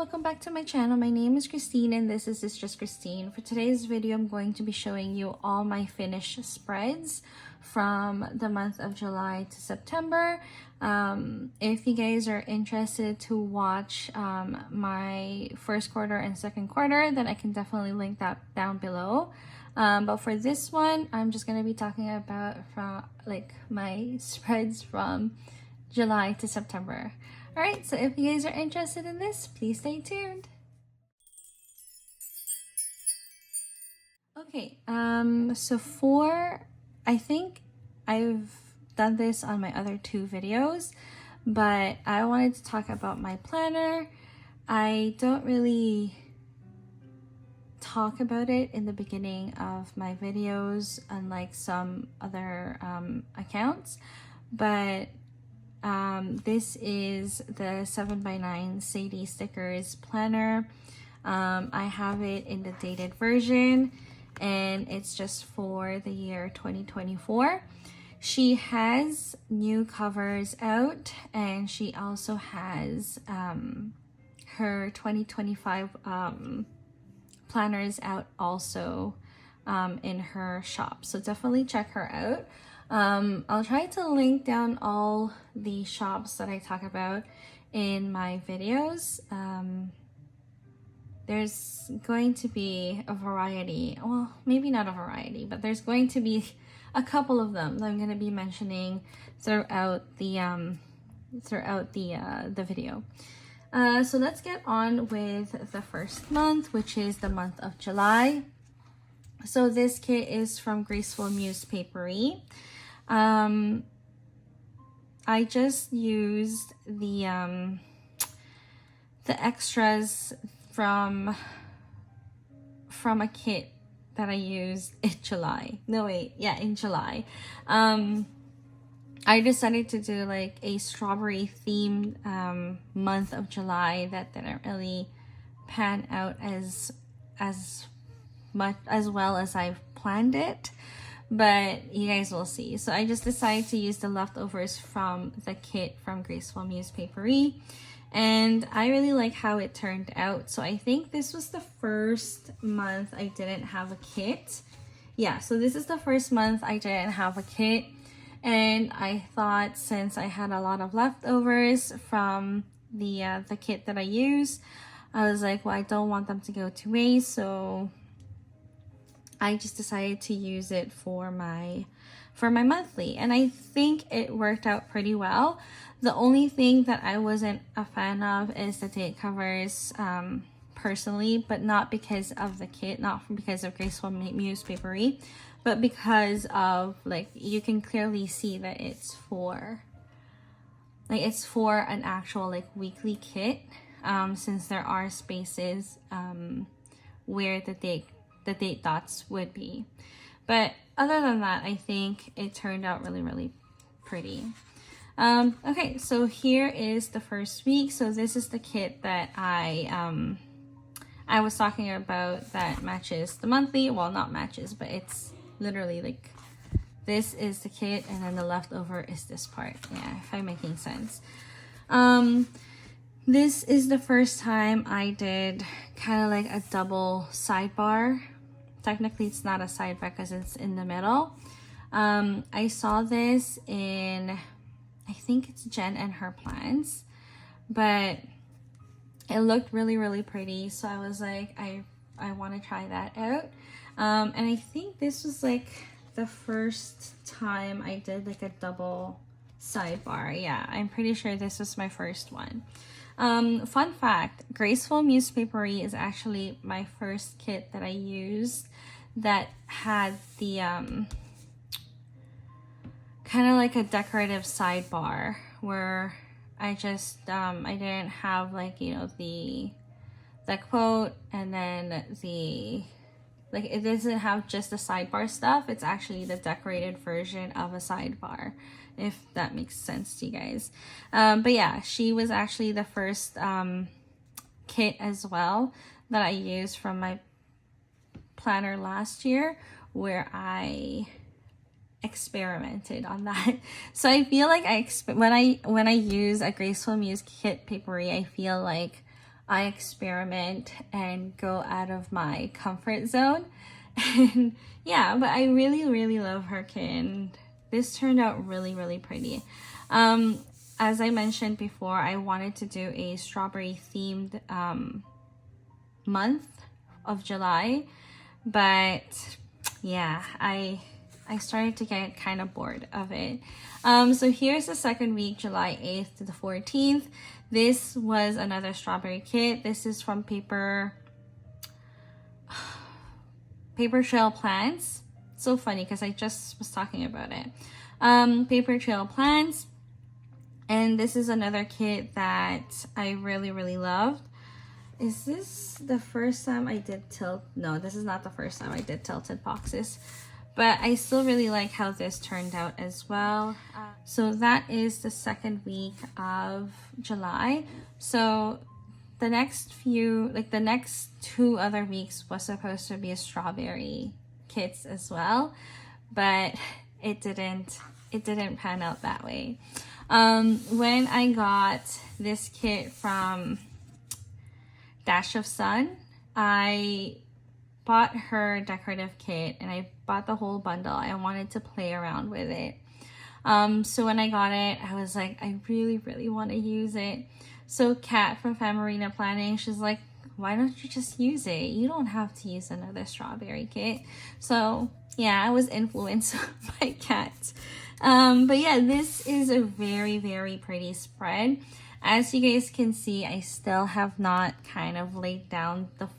welcome back to my channel. My name is Christine and this is Just Christine. For today's video, I'm going to be showing you all my finished spreads from the month of July to September. If you guys are interested to watch my first quarter and second quarter, then I can definitely link that down below. But for this one, I'm just going to be talking about my spreads from July to September. Alright, so if you guys are interested in this, please stay tuned. Okay, I think I've done this on my other two videos, but I wanted to talk about my planner. I don't really talk about it in the beginning of my videos, unlike some other accounts, but this is the 7x9 Sadie stickers planner. I have it in the dated version and it's just for the year 2024. She has new covers out and she also has her 2025 planners out also in her shop, so definitely check her out. I'll try to link down all the shops that I talk about in my videos. There's going to be a variety, well, maybe not a variety, but there's going to be a couple of them that I'm going to be mentioning throughout the video. So let's get on with the first month, which is the month of July. So this kit is from Graceful Muse Paperie. I just used the extras from a kit that I used in July. In July. I decided to do like a strawberry themed month of July that didn't really pan out as well as I've planned it, but you guys will see. So I just decided to use the leftovers from the kit from Graceful Muse Paperie, and I really like how it turned out. So I think this was the first month I didn't have a kit. Yeah, so this is the first month I didn't have a kit, and I thought since I had a lot of leftovers from the kit that I used, I was like, well, I don't want them to go to waste, so I just decided to use it for my monthly, and I think it worked out pretty well. The only thing that I wasn't a fan of is the date covers, personally, but not because of the kit, not because of Graceful Muse Paperie, but because of, like, you can clearly see that it's for an actual like weekly kit, since there are spaces where the date dots would be. But other than that, I think it turned out really pretty. Okay, so here is the first week. So this is the kit that I was talking about that matches the monthly. Well, not matches, but it's literally like, this is the kit and then the leftover is this part. Yeah, if I'm making sense. This is the first time I did kind of like a double sidebar. Technically it's not a sidebar because it's in the middle. I saw this in, I think it's Jen and her plans, but it looked really pretty, so I was like, I want to try that out. And I think this was like the first time I did like a double sidebar. Yeah, I'm pretty sure this was my first one. Fun fact, Graceful Muse Paperie is actually my first kit that I used that had the kind of like a decorative sidebar where I just I didn't have, like, you know, the quote, and then like it doesn't have just the sidebar stuff. It's actually the decorated version of a sidebar, if that makes sense to you guys. But yeah, she was actually the first kit as well that I used from my planner last year, where I experimented on that. So I feel like when I use a Graceful Muse kit Paperie, I feel like I experiment and go out of my comfort zone. And yeah, but I really love her kit, and this turned out really pretty. As I mentioned before, I wanted to do a strawberry themed month of July, but yeah, I started to get kind of bored of it. So here's the second week, July 8th to the 14th. This was another strawberry kit. This is from Paper Trail Plants. So funny because I just was talking about it. Paper Trail Plants. And this is another kit that I really loved. Is this the first time I did tilt? No, this is not the first time I did tilted boxes. But I still really like how this turned out as well. So that is the second week of July. So the next few, like the next 2 other weeks was supposed to be a strawberry kits as well. But it didn't pan out that way. When I got this kit from Dash of Sun, I bought her decorative kit and I bought the whole bundle. I wanted to play around with it. So when I got it, I was like, I really want to use it. So Kat from Pham Planning, she's like, why don't you just use it? You don't have to use another strawberry kit. So yeah, I was influenced by Kat. But yeah, this is a very pretty spread. As you guys can see, I still have not kind of laid down the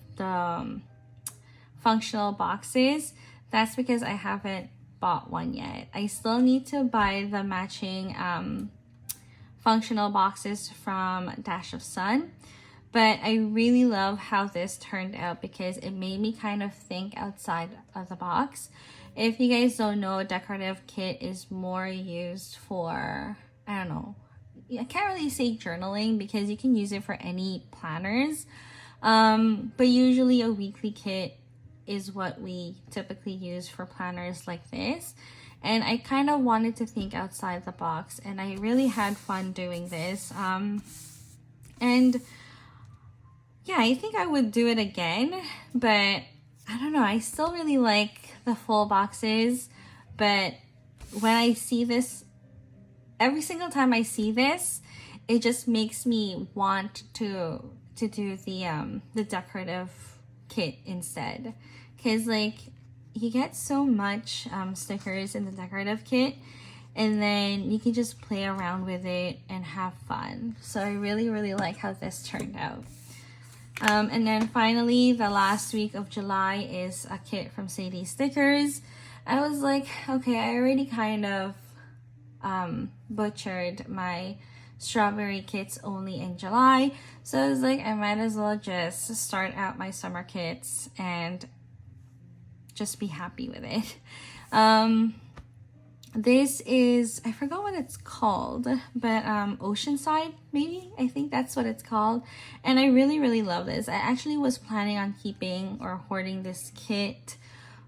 functional boxes. That's because I haven't bought one yet. I still need to buy the matching functional boxes from Dash of Sun. But I really love how this turned out because it made me kind of think outside of the box. If you guys don't know, a decorative kit is more used for, I don't know, I can't really say journaling because you can use it for any planners. But usually a weekly kit is what we typically use for planners like this. And I kind of wanted to think outside the box, and I really had fun doing this. And yeah, I think I would do it again, but I don't know. I still really like the full boxes, but when I see this, every single time I see this, it just makes me want to do the decorative kit instead. Because like you get so much stickers in the decorative kit, and then you can just play around with it and have fun. So I really like how this turned out. And then finally, the last week of July is a kit from Sadie Stickers. I was like, okay, I already kind of butchered my strawberry kits only in July. So I was like, I might as well just start out my summer kits and just be happy with it. This is, I forgot what it's called, but Oceanside, maybe? I think that's what it's called. And I really love this. I actually was planning on keeping or hoarding this kit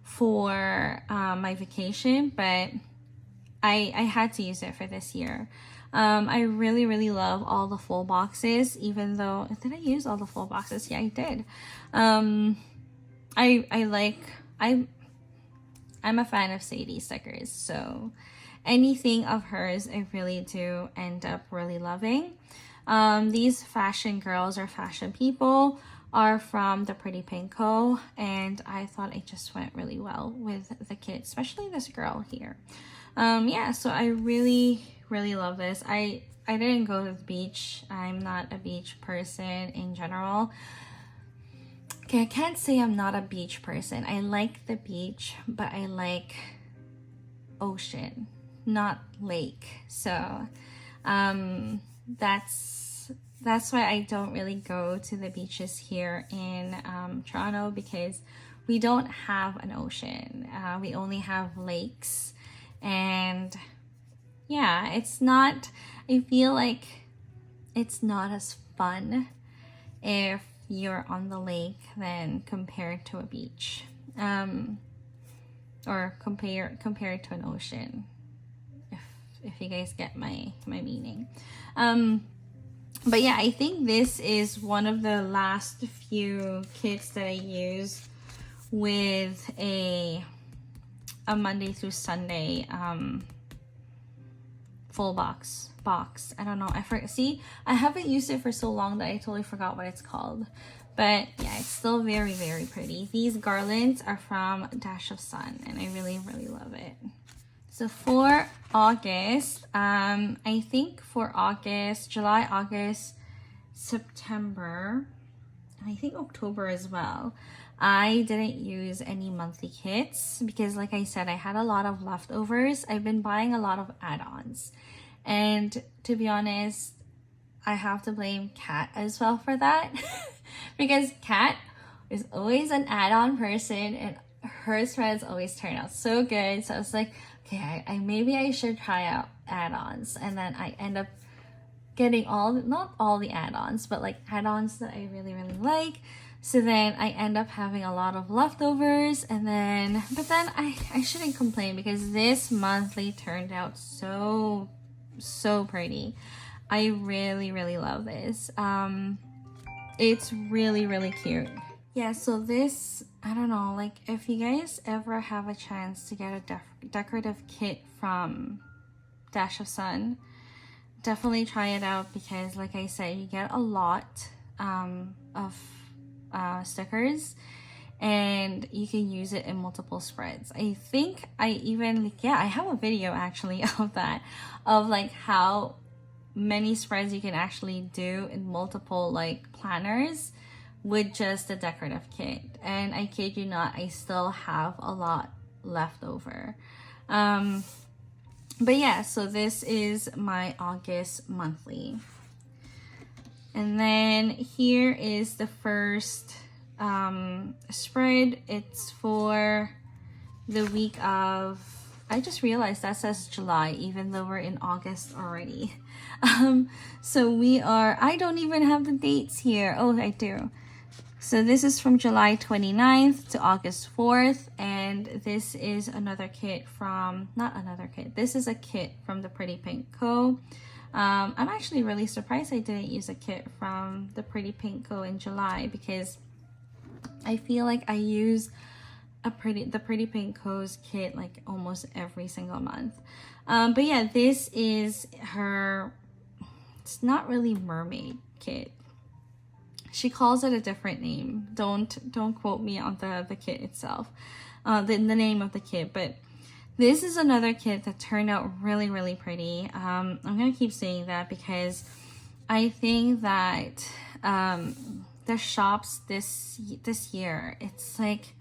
for my vacation, but I had to use it for this year. I really love all the full boxes, even though, did I use all the full boxes? Yeah, I did. I'm a fan of Sadie stickers, so anything of hers I really do end up really loving. These fashion girls or fashion people are from the Pretty Pink Co, and I thought it just went really well with the kit, especially this girl here. Yeah, so I really love this. I didn't go to the beach. I'm not a beach person in general. Okay, I can't say I'm not a beach person. I like the beach, but I like ocean, not lake. So that's why I don't really go to the beaches here in Toronto, because we don't have an ocean. We only have lakes, and yeah, it's not, I feel like it's not as fun if you're on the lake than compared to a beach, or compared to an ocean, if you guys get my meaning. But yeah, I think this is one of the last few kits that I use with a Monday through Sunday full box. I don't know. I forget. See, I haven't used it for so long that I totally forgot what it's called. But yeah, it's still very, very pretty. These garlands are from Dash of Sun, and I really, really love it. So for August, I think for August, July, August, September, and I think October as well, I didn't use any monthly kits because, like I said, I had a lot of leftovers. I've been buying a lot of add-ons. And to be honest, I have to blame Kat as well for that because Kat is always an add-on person and her spreads always turn out so good. So I was like, okay, I maybe I should try out add-ons, and then I end up getting not all the add-ons, but like add-ons that I really, really like. So then I end up having a lot of leftovers, and then I shouldn't complain because this monthly turned out so pretty. I really, really love this. It's really, really cute. Yeah, so this, I don't know, like if you guys ever have a chance to get a decorative kit from Dash of Sun, definitely try it out because, like I said, you get a lot of stickers and you can use it in multiple spreads. I think I have a video actually of that, of like how many spreads you can actually do in multiple like planners with just the decorative kit. And I kid you not, I still have a lot left over. But yeah, so this is my August monthly. And then here is the first spread. It's for the week of, I just realized that says July even though we're in August already. So we are, I don't even have the dates here. Oh, I do. So this is from July 29th to August 4th, and this is another kit from, not another kit, this is a kit from the Pretty Pink Co. I'm actually really surprised I didn't use a kit from the Pretty Pink Co in July because I feel like I use the Pretty Pink Co's kit like almost every single month. But yeah, this is her, it's not really mermaid kit. She calls it a different name. Don't quote me on the kit itself, the name of the kit. But this is another kit that turned out really, really pretty. I'm gonna keep saying that because I think that the shops this year, it's like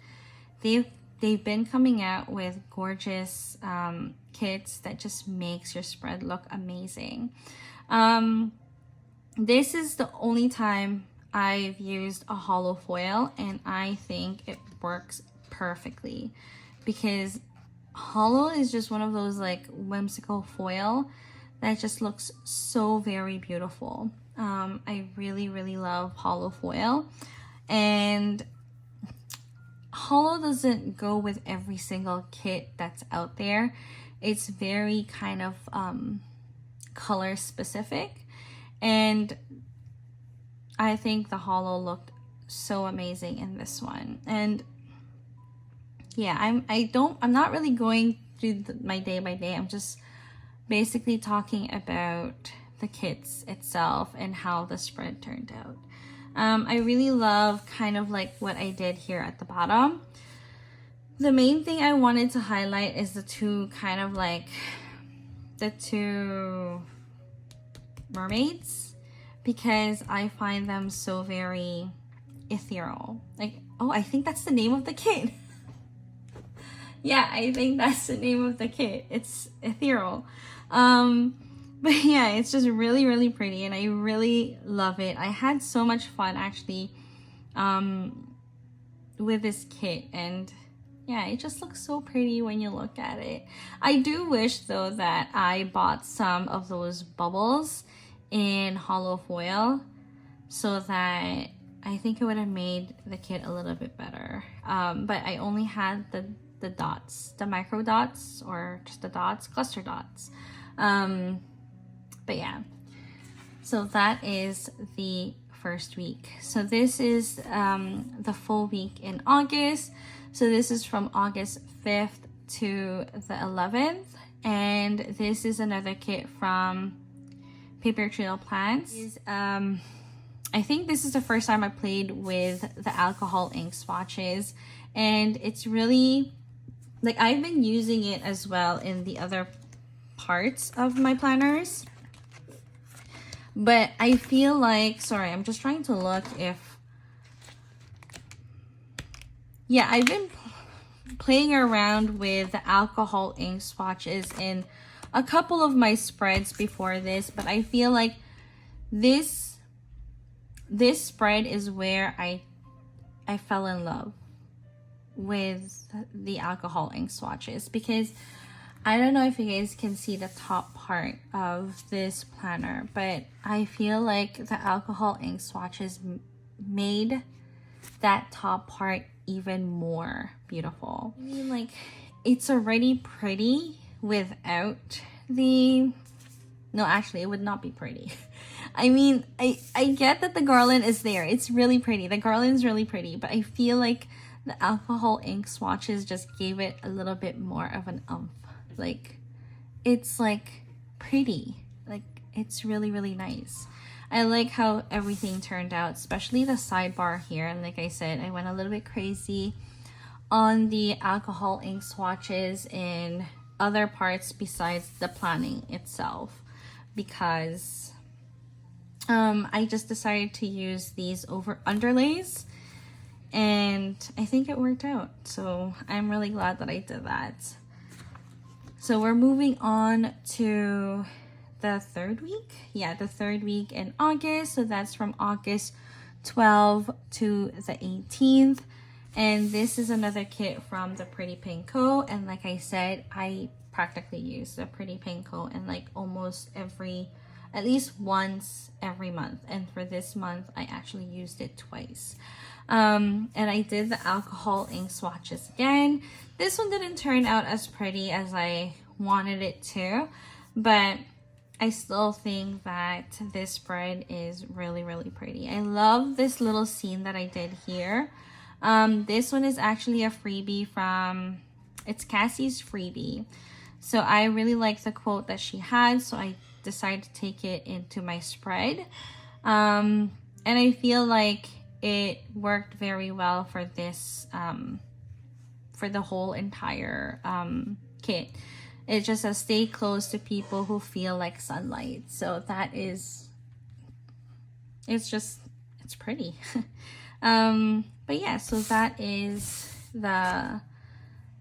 they've been coming out with gorgeous kits that just makes your spread look amazing. This is the only time I've used a hollow foil, and I think it works perfectly because hollow is just one of those like whimsical foil that just looks so very beautiful. I really, really love hollow foil, and hollow doesn't go with every single kit that's out there. It's very kind of color specific, and I think the hollow looked so amazing in this one. And yeah, I'm not really going through my day by day. I'm just basically talking about the kits itself and how the spread turned out. I really love kind of like what I did here at the bottom. The main thing I wanted to highlight is the two mermaids, because I find them so very ethereal. Like, oh, I think that's the name of the kit. Yeah, I think that's the name of the kit. It's ethereal. But yeah, it's just really, really pretty, and I really love it. I had so much fun actually with this kit, and yeah, it just looks so pretty when you look at it. I do wish though that I bought some of those bubbles in hollow foil so that I think it would have made the kit a little bit better. But I only had the dots, the micro dots, or just the dots, cluster dots. But yeah, So that is the first week. So this is the full week in August. So this is from August 5th to the 11th. And this is another kit from Paper Trail Plants. I think this is the first time I played with the alcohol ink swatches, and it's really, like, I've been using it as well in the other parts of my planners, but I feel like, sorry, I'm just trying to look if, yeah, I've been playing around with the alcohol ink swatches in a couple of my spreads before this, but I feel like this spread is where I fell in love with the alcohol ink swatches, because I don't know if you guys can see the top part of this planner, but I feel like the alcohol ink swatches made that top part even more beautiful. I mean, like, it's already pretty without the, no, actually it would not be pretty. I mean, I get that the garland is there. It's really pretty. The garland is really pretty, but I feel like the alcohol ink swatches just gave it a little bit more of an umph. Like, it's like pretty. Like, it's really, really nice. I like how everything turned out, especially the sidebar here. And like I said, I went a little bit crazy on the alcohol ink swatches in other parts besides the planning itself, because I just decided to use these over underlays, and I think it worked out. So I'm really glad that I did that. So we're moving on to the third week. Yeah, the third week in August. So that's from August 12th to the 18th. And this is another kit from the Pretty Pink Co. And like I said, I practically use the Pretty Pink Co. in like almost at least once every month. And for this month, I actually used it twice. And I did the alcohol ink swatches again. This one didn't turn out as pretty as I wanted it to, but I still think that this spread is really, really pretty. I love this little scene that I did here. This one is actually a freebie from, it's Cassie's freebie. So I really like the quote that she had, so I decided to take it into my spread. And I feel like it worked very well for this, for the whole entire kit. It just says, stay close to people who feel like sunlight. So that is, it's pretty. But yeah, so that is the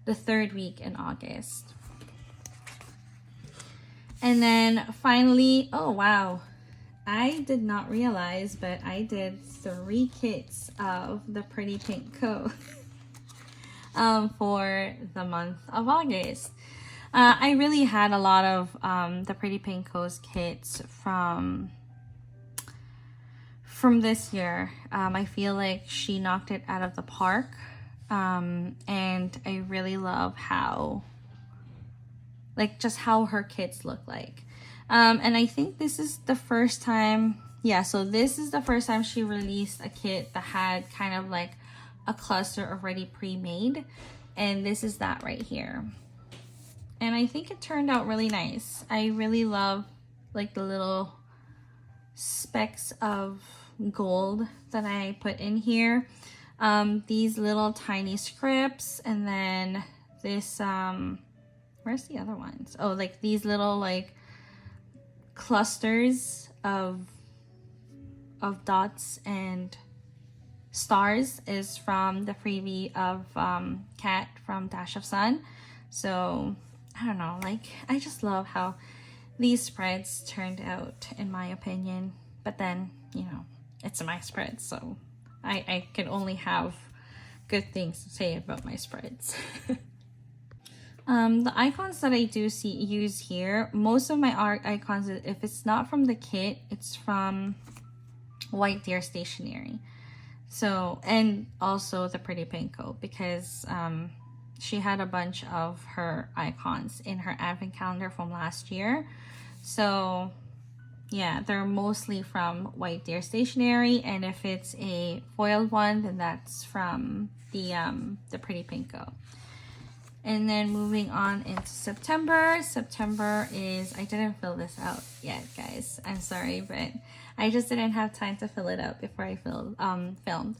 third week in August. And then finally, oh wow, I did not realize, but I did 3 kits of the Pretty Pink Co. For the month of August. I really had a lot of the Pretty Pink Co.'s kits from this year. I feel like she knocked it out of the park. And I really love how, like, just how her kits look like. And I think this is the first time, yeah, so this is the first time she released a kit that had kind of like a cluster already pre-made, and this is that right here. And I think it turned out really nice. I really love like the little specks of gold that I put in here. These little tiny scripts, and then this, where's the other ones? Oh, like these little like clusters of dots and stars is from the freebie of Cat from Dash of Sun. So I don't know, like I just love how these spreads turned out, in my opinion. But then, you know, it's my spread, so I can only have good things to say about my spreads. The icons that I do use here, most of my art icons, if it's not from the kit, it's from White Deer Stationery. So, and also the Pretty Pink Co, because she had a bunch of her icons in her advent calendar from last year. So yeah, they're mostly from White Deer Stationery, and if it's a foiled one, then that's from the Pretty Pinko. And then moving on into September. September is, I didn't fill this out yet, guys. I'm sorry, but I just didn't have time to fill it out before I filmed.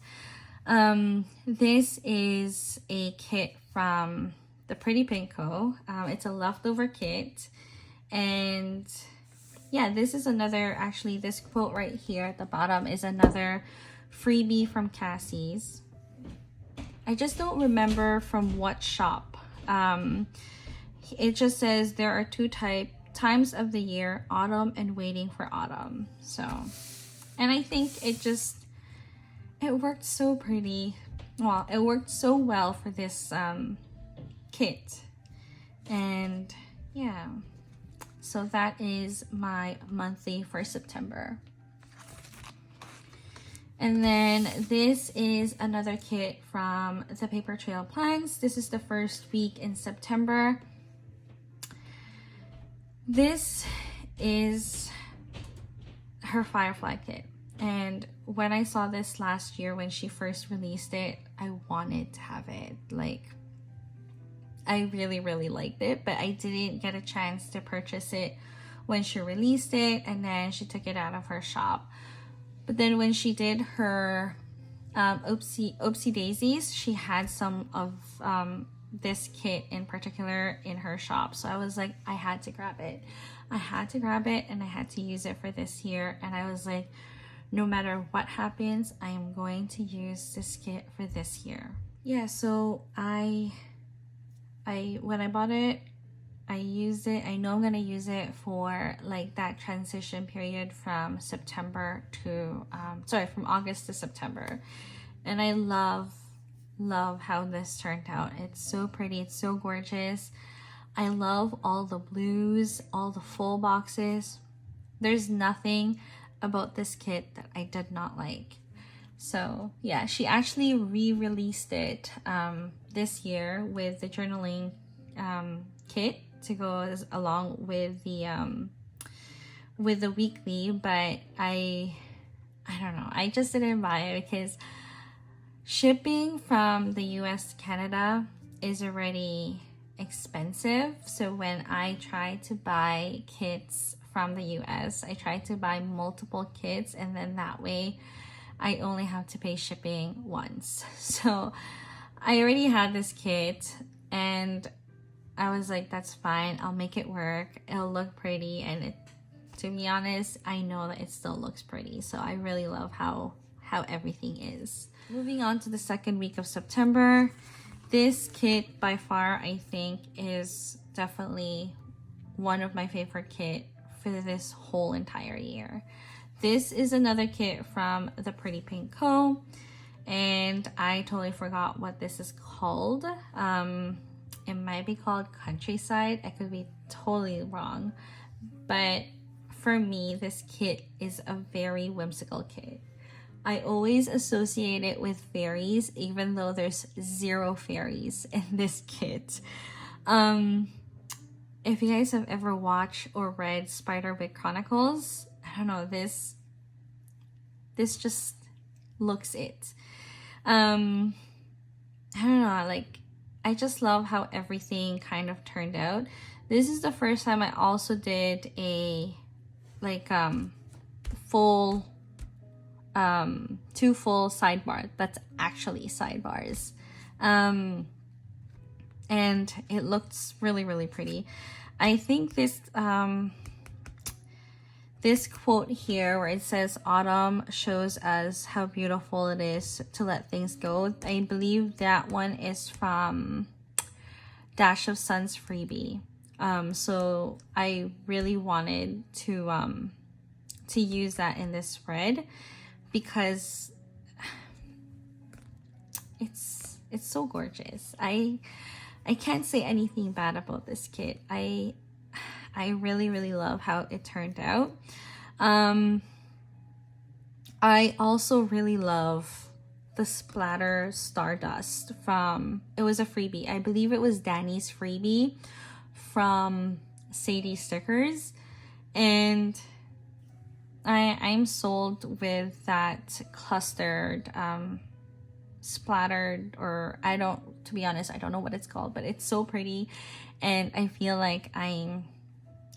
This is a kit from the Pretty Pinko. It's a leftover kit. And yeah, this is another, actually this quote right here at the bottom is another freebie from Cassie's. I just don't remember from what shop. It just says there are two times of the year, autumn and waiting for autumn. So, and I think it worked so pretty. Well, it worked so well for this kit. And yeah, so that is my monthly for September. And then this is another kit from the Paper Trail Plans. This is the first week in September. This is her Firefly kit. And when I saw this last year when she first released it, I wanted to have it. Like, I really, really liked it, but I didn't get a chance to purchase it when she released it, and then she took it out of her shop. But then when she did her Oopsie Daisies, she had some of this kit in particular in her shop. So I was like, I had to grab it. I had to grab it, and I had to use it for this year. And I was like, no matter what happens, I am going to use this kit for this year. Yeah, so when I bought it, I used it. I know I'm gonna use it for like that transition period from September to from August to September. And I love how this turned out. It's so pretty, it's so gorgeous. I love all the blues, all the full boxes. There's nothing about this kit that I did not like. So yeah, she actually re-released it this year with the journaling kit to go along with the weekly, but I don't know, I just didn't buy it because shipping from the US to Canada is already expensive. So when I try to buy kits from the US, I try to buy multiple kits, and then that way I only have to pay shipping once. So I already had this kit, and I was like, that's fine, I'll make it work, it'll look pretty. And to be honest, I know that it still looks pretty. So I really love how everything is. Moving on to the second week of September, this kit by far I think is definitely one of my favorite kit for this whole entire year. This is another kit from the Pretty Pinko, and I totally forgot what this is called. It might be called Countryside. I could be totally wrong. But for me, this kit is a very whimsical kit. I always associate it with fairies, even though there's 0 fairies in this kit. If you guys have ever watched or read Spiderwick Chronicles, I don't know, this just looks it. I don't know, like, I just love how everything kind of turned out. This is the first time I also did a like full 2 full sidebar that's actually sidebars, and it looks really, really pretty. I think this this quote here where it says autumn shows us how beautiful it is to let things go, I believe that one is from Dash of Sun's freebie. So I really wanted to use that in this spread because it's so gorgeous. I can't say anything bad about this kit. I really, really love how it turned out. I also really love the Splatter Stardust from, it was a freebie. I believe it was Dani's freebie from Sadie Stickers. And I'm sold with that clustered, splattered, or to be honest, I don't know what it's called, but it's so pretty, and I feel like I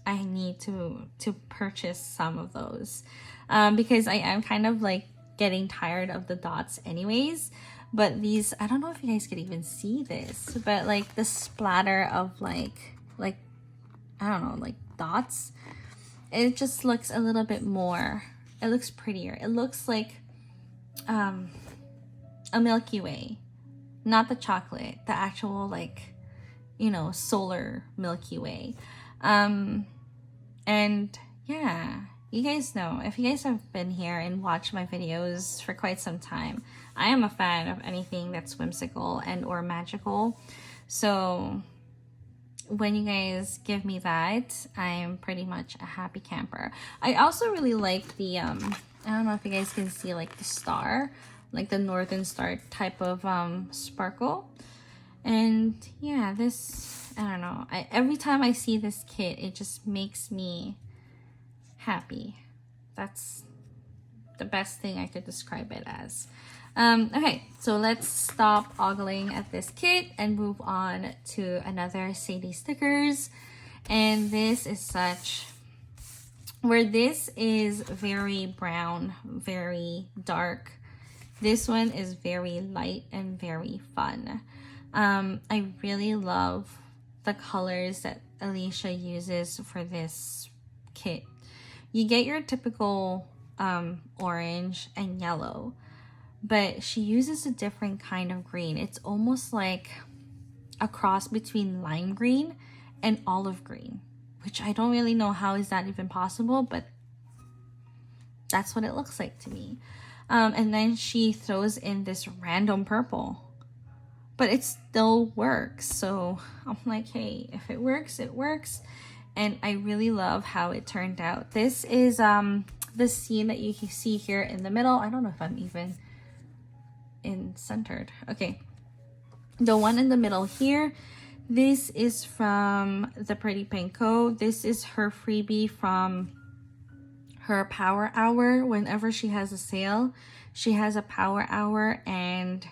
need to purchase some of those, because I am kind of like getting tired of the dots anyways. But these, I don't know if you guys could even see this, but like the splatter of like I don't know, like dots, it just looks a little bit more, it looks prettier. It looks like a Milky Way, not the chocolate, the actual, like, you know, solar Milky Way. And yeah, you guys know, if you guys have been here and watched my videos for quite some time, I am a fan of anything that's whimsical and or magical. So when you guys give me that, I'm pretty much a happy camper. I also really like the I don't know if you guys can see, like the star, like the northern star type of sparkle. And yeah, this, I don't know, every time I see this kit, it just makes me happy. That's the best thing I could describe it as. Okay, so let's stop ogling at this kit and move on to another Sadie stickers. And this is such, where this is very brown, very dark. This one is very light and very fun. I really love the colors that Alicia uses for this kit. You get your typical orange and yellow, but she uses a different kind of green. It's almost like a cross between lime green and olive green, which I don't really know how is that even possible, but that's what it looks like to me. And then she throws in this random purple, but it still works. So I'm like, hey, if it works, it works. And I really love how it turned out. This is the scene that you can see here in the middle. I don't know if I'm even centered. Okay, the one in the middle here, this is from the Pretty Pinko. This is her freebie from her power hour. Whenever she has a sale, she has a power hour, and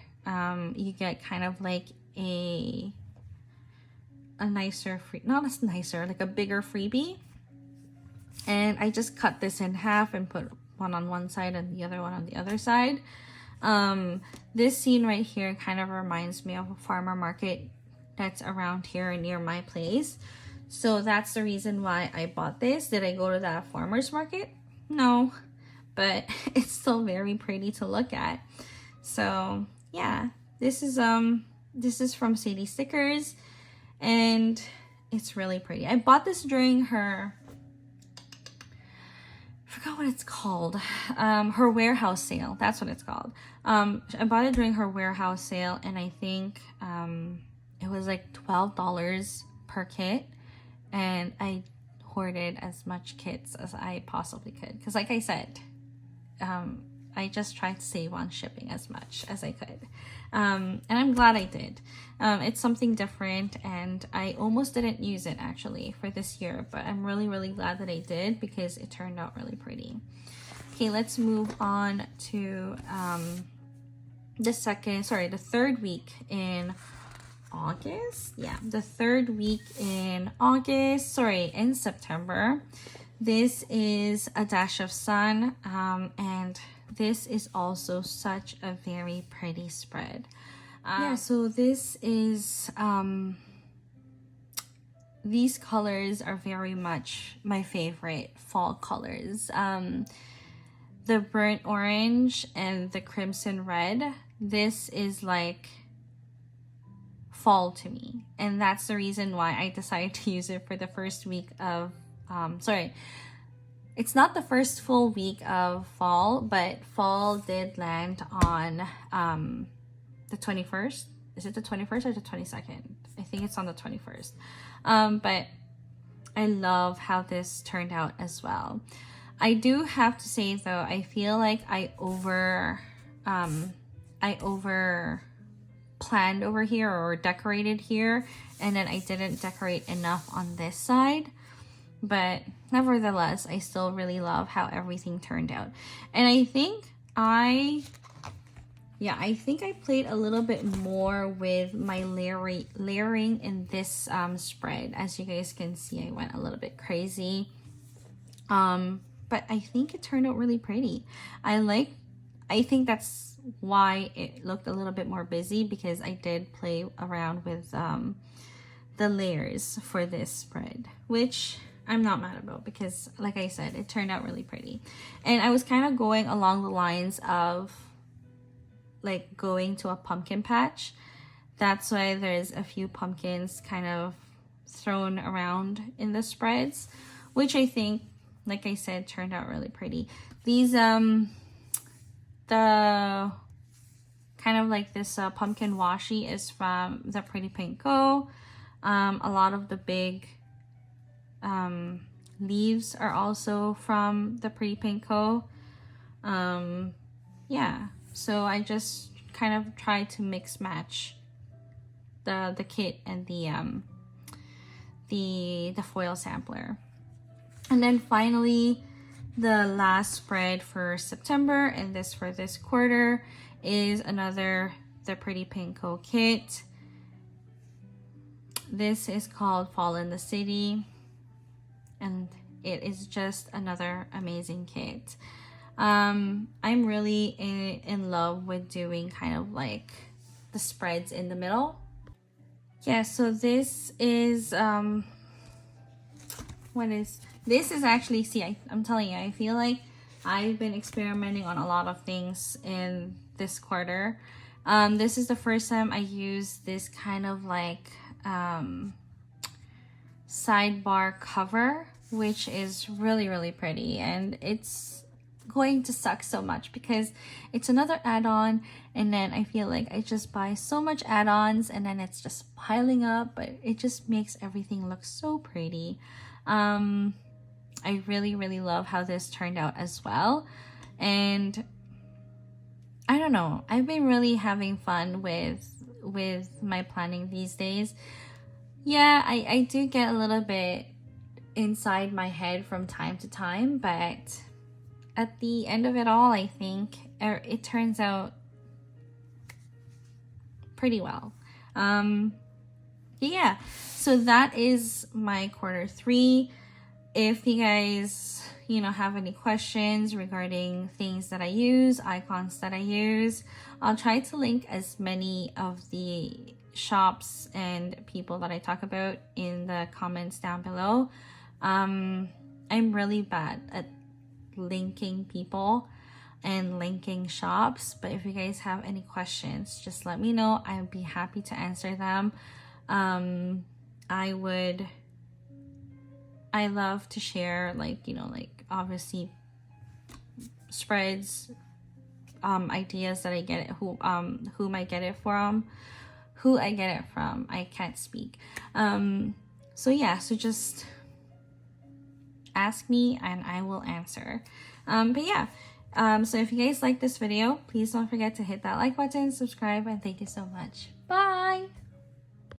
you get kind of like a nicer not as nicer, like a bigger freebie. And I just cut this in half and put one on one side and the other one on the other side. This scene right here kind of reminds me of a farmer market that's around here near my place. So that's the reason why I bought this. Did I go to that farmer's market? No, but it's still very pretty to look at. So yeah, this is from Sadie Stickers, and it's really pretty. I bought this during her, I forgot what it's called, her warehouse sale. That's what it's called. I bought it during her warehouse sale, and I think it was like $12 per kit, and I hoarded as much kits as I possibly could, because like I said, I just tried to save on shipping as much as I could, and I'm glad I did. It's something different, and I almost didn't use it actually for this year, but I'm really glad that I did, because it turned out really pretty. Okay, let's move on to the third week in August. Yeah, the third week in August, in September. This is A Dash of Sun, and this is also such a very pretty spread. Yeah, so this is these colors are very much my favorite fall colors. The burnt orange and the crimson red, this is like fall to me, and that's the reason why I decided to use it for the first week of it's not the first full week of fall, but fall did land on the 21st. Is it the 21st or the 22nd? I think it's on the 21st. But I love how this turned out as well. I do have to say though, I feel like I over planned over here or decorated here, and then I didn't decorate enough on this side. But nevertheless, I still really love how everything turned out. And I think I played a little bit more with my layering in this spread. As you guys can see, I went a little bit crazy. But I think it turned out really pretty. I think that's why it looked a little bit more busy, because I did play around with the layers for this spread, which I'm not mad about, because like I said, it turned out really pretty. And I was kind of going along the lines of like going to a pumpkin patch. That's why there's a few pumpkins kind of thrown around in the spreads, which I think, like I said, turned out really pretty. These the kind of like this pumpkin washi is from the Pretty Pink Go. A lot of the big leaves are also from the Pretty Pink Co. Yeah, so I just kind of tried to mix match the kit and the foil sampler. And then finally, the last spread for September and this for this quarter is another the Pretty Pink Co kit. This is called Fall in the City, and it is just another amazing kit. I'm really in love with doing kind of like the spreads in the middle. Yeah, so this is this is actually, see, I'm telling you, I feel like I've been experimenting on a lot of things in this quarter. This is the first time I use this kind of like sidebar cover, which is really, really pretty. And it's going to suck so much because it's another add-on, and then I feel like I just buy so much add-ons and then it's just piling up, but it just makes everything look so pretty. I really, really love how this turned out as well. And I don't know, I've been really having fun with my planning these days. Yeah, I do get a little bit inside my head from time to time, but at the end of it all, I think it turns out pretty well. Yeah, so that is my quarter 3. If you guys, have any questions regarding things that I use, icons that I use, I'll try to link as many of the shops and people that I talk about in the comments down below. I'm really bad at linking people and linking shops, but if you guys have any questions, just let me know. I would be happy to answer them. I love to share, like obviously spreads, ideas that I get it, whom I get it from, who I get it from. I can't speak. So yeah, so just ask me and I will answer. But yeah, so if you guys like this video, please don't forget to hit that like button, subscribe, and thank you so much. Bye.